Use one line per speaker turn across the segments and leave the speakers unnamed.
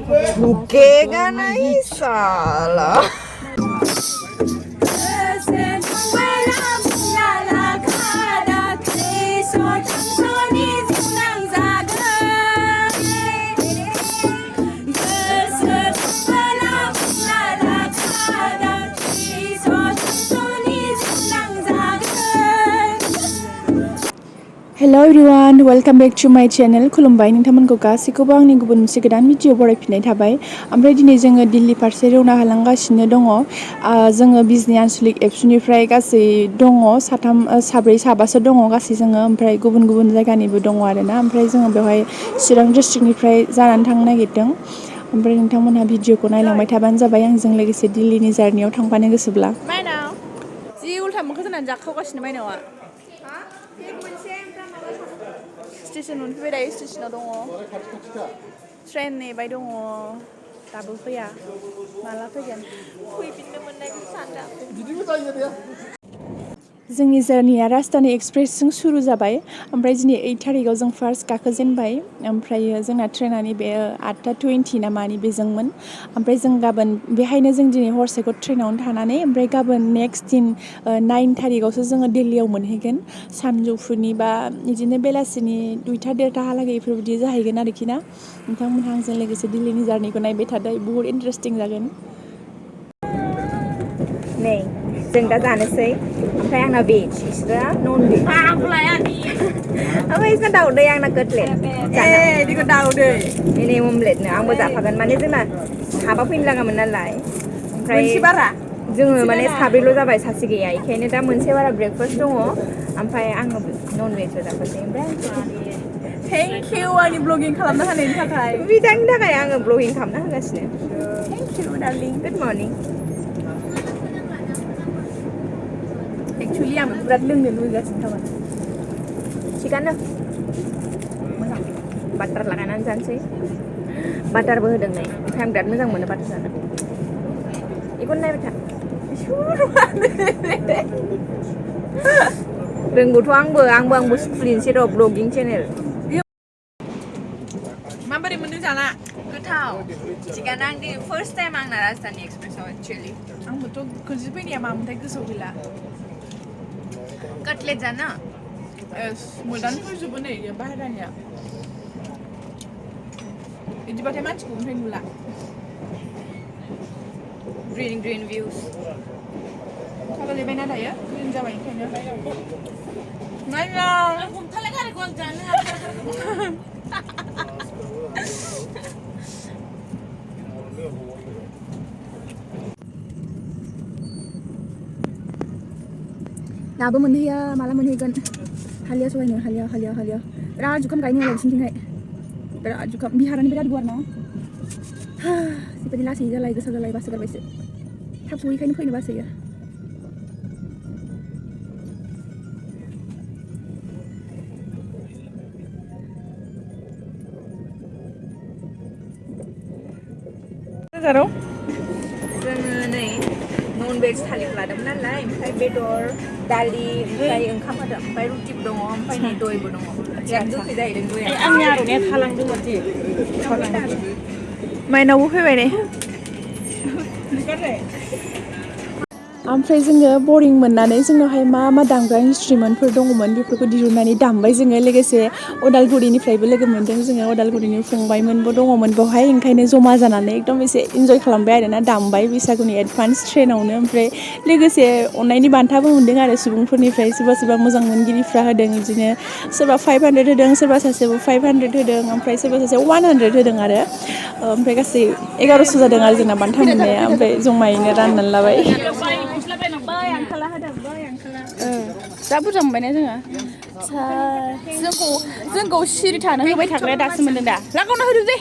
Bukegan na isala.
Hello everyone, welcome back to my channel Kulumby नोंथांमोनखौ गासैखौबो आंनि गुबुन मोनसे गोदान भिडिअ बरायफिननाय थाबाय। ओमफ्राय दिनै जोङो दिल्ली फारसे रौना हालांगासिनो दङ। जोङो बिजनि आनसलिक एबसुनिफ्राय गासै दङ साब्रै साबासो दङ गासै जोङो ओमफ्राय गुबुन गुबुन जायगानिबो दङ आरोना। ओमफ्राय जोङो बेवहाय चिरां डिस्ट्रिक्टनिफ्राय जानानै थांनो नागिरदों। ओमफ्राय नोंथांमोनहा भिडिअखौ नायलांबाय थाबानो जाबाय आंजों लोगोसे दिल्लीनि जार्नियाव थांफानो गोसोब्ला। माइनाव जि उल्था मोखां जानानै जाखावगासिनो माइनावा। स्टेसन मोनफैबाय दायो स्टेसनाव दङ। ट्रेन नेबाय दङ दाबो फैया माला फैगोन फैफिननो मोननायखौ सानदां। जोंनि जार्निया राजधानी एक्सप्रेसजों सुरु जाबाय। ओमफ्राय दिनै 8 थारिखआव जों फार्स्ट गाखोजेनबाय। ओमफ्रायो जोंना ट्रेनानि बे 8:20 ना मानि बेजोंमोन। ओमफ्राय जों गाबोन बेहायनो जों दिनै हरसेखौ ट्रेनावनो थानानै ओमफ्राय गाबोन नेक्स्ट दिन 9 थारिखआवसो जोङो दिल्लीयाव मोनहैगोन। सानजौफुनि बा बिदिनो बेलासिनि 2:30हालागै बेफोरबायदि जाहैगोन आरोखि ना। नोंथांमोनहा आंजों लोगोसे दिल्लीनि जार्निखौ नायबाय थादो बुहुत इन्टारेस्टिं जागोन।
नै जों दा जानोसै ओमफ्राय आंना भेज इसरा नन भेज ओमफ्राय इसना दाउदै आंना कटलेट
इदिखौ दाउदै
नै अमलेटनो आंबो जाफागोन माने जोंना साबा फैनो लागामोन नालाय ओमफ्राय
मोनसे बारा
जोङो माने साब्रैल' जाबाय सासे गैया बेखायनो दा मोनसे बारा ब्रेकफास्ट दङ ओमफ्राय आङो नन भेजबो जाफासै ओमफ्राय
थेंक इउ आंनि ब्लगिं खालामनो होनायनि थाखाय।
बिथांनि थाखाय आङो ब्लगिं खालामना होगासिनो।
Thank you darling.
Good morning.
Actually आं बिराद लोंनो लुगैगासिनो थारमाने।
थिगानो मोजां बाटार लागायनानै जानोसै बाटारबो होदों नै ओमफ्राय आं बिराद मोजां मोनो बाटार जानो। बेखौनो नायबाय था रोंगौथ' आंबो खुलिनोसै र' ब्लगिं चेनेल।
माबोरै मोनदों जाना?
गोथाव थिगानो आं दिनै फार्स्ट टाइम आंना राजधानी एक्सप्रेसआव एक्चुअलि।
आंबोथ' खोनसे फैनाया मामोनथाय गोसोआव गैला।
कटलेट जाना
मोदानो फैजोबो नै बाहेरानिया बिदिबाथाय मानसिखौ ओमफ्राय नुला।
ग्रीन ग्रीन भिउस
गोलैबायना दायो ग्रिन जाबाय ओंखायनो नायनां हमथालाय गारिखौ आं जानो दाबो मोनहैया माला मोनहैगोन हालिया सहायनो हालिया बिराद जुखाम गायनो आरो बिसिनिथिंहाय बिराद जुखाम बिहारानो बिराद गुवार ना जिबायदि लासै जालाय गोसा जालाय बासो गारबायसो थाब सहैखायनो फैनो बासोयो।
जोङो नै नन भेज थालिखौ लादोंमोन नालाय ओमफ्राय बेदर दालि ओमफ्राय ओंखाम होदों ओमफ्राय रुटिबो दङ ओमफ्राय नै दयबो दङ बिराद गोखै जाहैदों दया।
आंनि आर'नाइया थालांदों माथो माइनावबो फैबाय नै ओमफ्राय जोङो बरिं मोननानै जोंनावहाय मा दामग्रा इन्सट्रुमेन्टफोर दङमोन बेफोरखौ दिहुननानै दामबाय जोङो लोगोसे अदालगुरिनिफ्रायबो लोगो मोन्दों जोङो अदालगुरिनि फंबायमोनबो दङमोन बेवहाय ओंखायनो जमा जानानै एकदम एसे इन्जय खालामबाय आरोना दामबाय बैसागुनि एडभान्स ट्रेनावनो। ओमफ्राय लोगोसे अननायनि बान्थाबो मोनदों आरो सुबुंफोरनिफ्राय सोरबा मोजां मोनगिरिफ्रा होदों बिदिनो सोरबा 500 होदों सोरबा सासेबो 500 होदों ओमफ्राय सोरबा सासे 100 होदों आरो ओमफ्राय गासै 1100 जादों आरो जोंना बान्था मोननाया ओमफ्य जमायैनो राननानै लाबाय। जा बुरजा मोनबायना जोंखौ सिरि थानो होबाय थाग्राया दासो मोनदों दा लागावना होदो दे।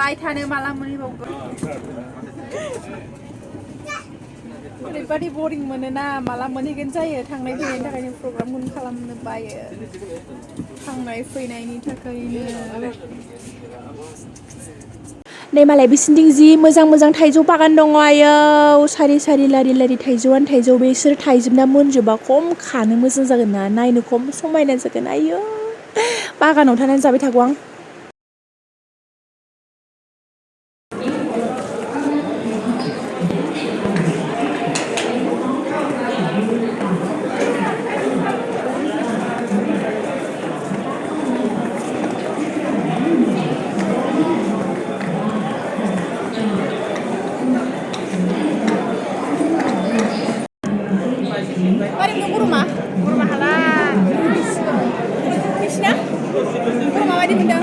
थाबाय थानो माला मोनहैबावगोन ओरैबादि बरिं मोनोना माला मोनहैगोन जायो थांनाय फैनायनि थाखायनो प्रग्रामखौनो खालामनो बायो थांनाय फैनायनि थाखायनो नै मालाय बिसिनिथिं जि मोजां मोजां थाइजौ बागान दङ आयौ सारि सारि लारि लारि थाइजौआनो थाइजौ बिसोर थाइजोबना मोनजोबा खम खानो मोजां जागोन ना नायनो खम समायना जागोन आयौ बागानाव थानानै जाबाय थागौ आं Mari menunggu rumah halal. Krisna, rumah madi benda.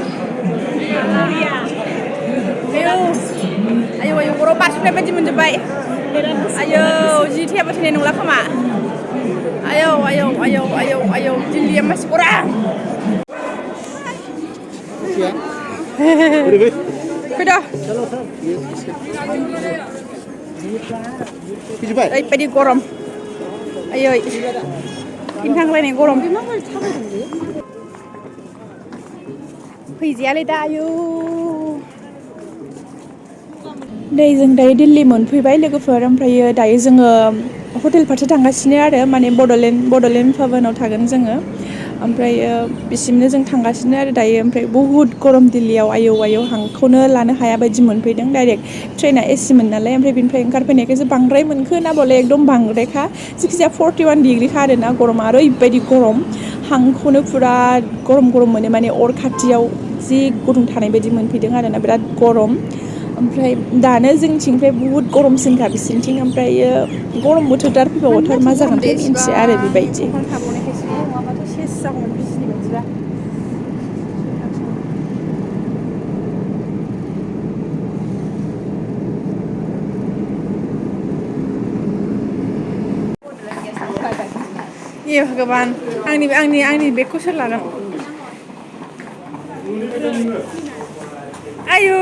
Iya. Ayo, goro pasnya baju menjebai. Ayo, jadi apa sih nunggu lama? Ayo, jadi masih kurang. Sudah. Ay, pwede gorom. Ayo, intang lain gorom. फैजायालै दा आयौ नै जों दायो दिल्ली मोनफैबाय लोगोफोर ओमफ्रायो दायो जोङो हटेल फारसे थांगासिनो आरो माने बड'लेण्ड भवनाव थागोन जोङो ओमफ्रायो बिसिमनो जों थांगासिनो आरो दायो ओमफ्राय बहुद गरम दिल्लीयाव आयौ हांखौनो लानो हाया बायदि मोनफैदों डाइरेक्ट ट्रेना एसिमोन नालाय ओमफ्राय बिनिफ्राय ओंखारफैनायखायसो बांद्राय मोनखो ना बले एकदम बांद्रायखा जिखिजाया 41 डिग्रीखा आरो ना गरमा ओरैबायदि गरम हांखौनो फुरा गरम मोनो माने अर खाथियाव जि गुदुं थानाय बायदि मोनफैदों आरोना बिराद गरम ओमफ्राय दानो जोंनिथिंनिफ्राय बुहुद गरमसिनखा बिसिनिथिं ओमफ्रायो गरम बोथोर फैबावथार मा जागोनथाय मिन्थिया आरो बेबायदि Iya भगवान आंनि बेगखौ सोर लागोन आयु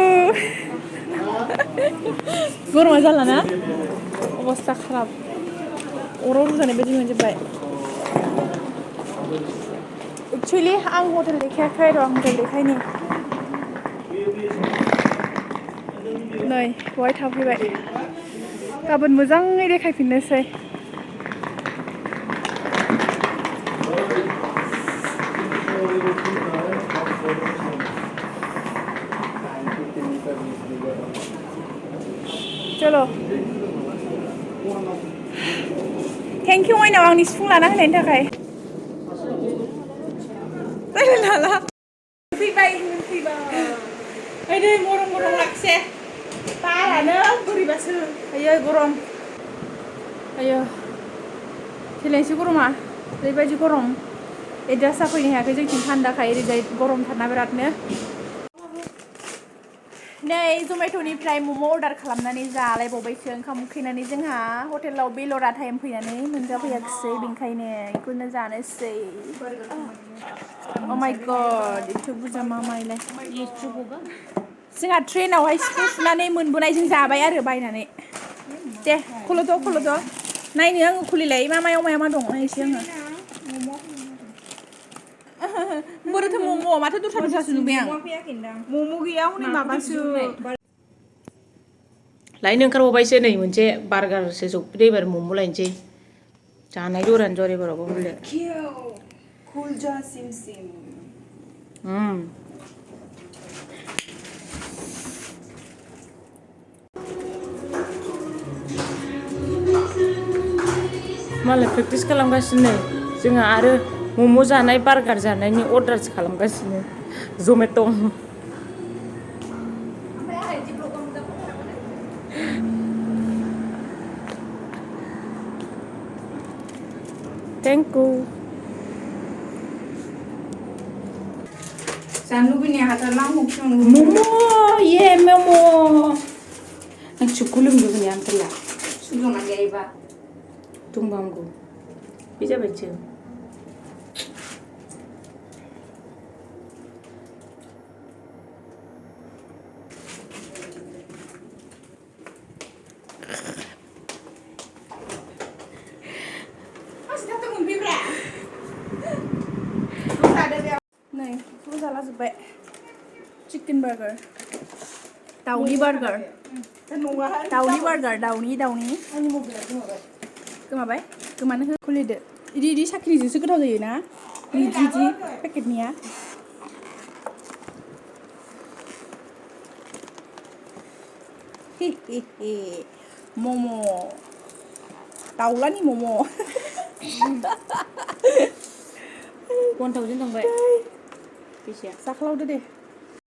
गरमा जाला ना अबस्था खाराब अराव रुजानाय बायदि मोनजोब्बाय एक्चुअली आं हटेल देखायाखै र' आं हटेल देखायनि नै बहाय थाफैबाय गाबोन मोजाङै देखायफिननोसै चलो थेंक इउ आइनाव आंनि सिफुं लाना होनायनि थाखाय हाला फैबाय गरम लाखिसे बारानो बोरैबासो आयै गरम आयो थैलायनोसै गरमा ओरैबायदि गरम एडजास्ट जाफैनो हायाखै जोंथिं थान्दाखाय ओरैजाय गरमथारना बिरादनो नै जमेट'निफ्राय मम' अर्डार खालामनानै जालायबावबायसो ओंखाम उखैनानै जोंहा हटेलाव बेलरा टाइम फैनानै मोनजाफैयाखिसै बेनिखायनो बेखौनो जानोसै अ माय गड एथ' बुरजा मा माइलाय जोंहा ट्रेनावहाय सिफुं सुनानै मोनबोनायजों जाबाय आरो बायनानै दे खल'द' नायनो आङो खुलिलाय मायाव मा दं नायनोसै आङो बोरोथो मम' माथो दस्रासो नुबाय आं मम' गैया हनै माबासो लायनो ओंखारबावबायसो नै मोनसे बार्गारसो सौफैदो एबार मम' लायनोसै जानाय जरानो जर एबारावबो होनदो कुलजा सिम मालाय प्रेक्टिस खालामगासिनो जोंहा आरो मम' जानाय बार्गार जानायनि अर्डारसो खालामगासिनो जमेट' थेंक इउ जानो लुबैनाया हाथारला मम' ये मम' आं कुलुम्बी होनो आमफ्राया सुदंना गैयाबा दंबा हामगौ बे जाबायसो नै बेखौबो जाला जोब्बाय चिकेन बार्गार दाउनि बार्गार दाउनि बार्गार दाउनि गोमाबाय गोमानो हो खुलिदो इदि साख्रिजोंसो गोथाव जायो ना इदि पेकेटनिया मम' दाउलानि मम'
1000 थांबाय फैसाया
जाखालावदो दे